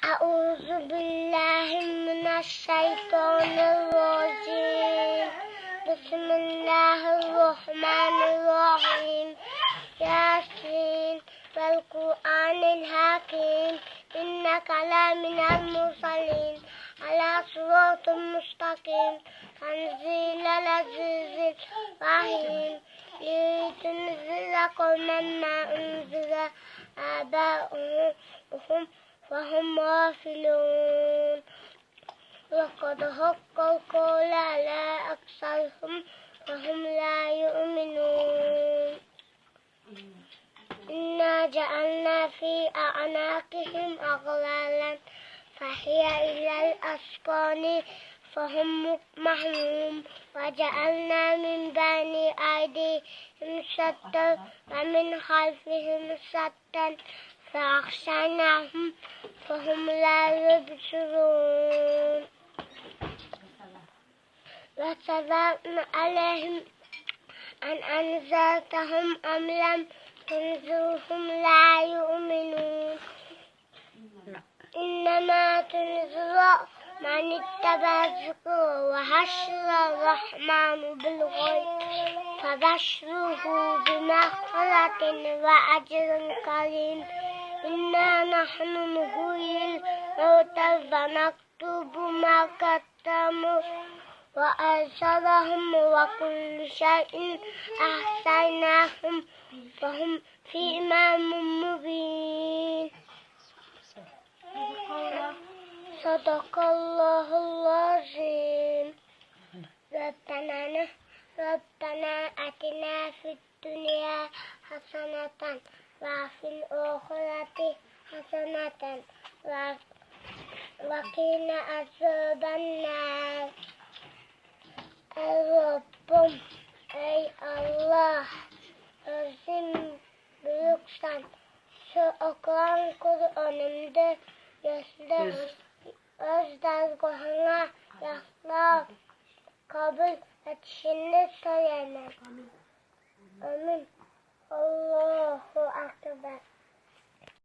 أعوذ بالله من الشيطان الرجيم. بسم الله الرحمن الرحيم. ياسين والقرآن الحكيم إنك لمن المرسلين على صراط مستقيم تنزيل العزيز الرحيم لتنذر قوما ما أنذر آباؤهم فهم غافلون. لقد حق القول على أكثرهم فهم لا يؤمنون. إنا جعلنا في أعناقهم أغلالا فهي إلى الأذقان فهم مقمحون. وجعلنا من بين أيديهم سدا ومن خلفهم سدا فأغشيناهم فهم لا يبصرون. وسلام عليهم أن أنذرتهم أم لم تنذرهم لا يؤمنون. إنما تنذر من اتبع الذكر وخشي الرحمن بالغيب فبشره بمغفرة وأجر كريم. إنا نحن نحيي الموتى ونكتب ما قدموا وآثارهم وكل شيء أحصيناه فهم في إمام مبين. صدق الله العظيم. ربنا آتنا في الدنيا حسنة وفي الآخرة حسنة وقنا عذاب النار. Rabbim, ey Allah, özün büyüksen, şu okuyan Kur'an'ımda öz dergahına yasla kabul etişini söylemem. Amin. Allahu Ekber.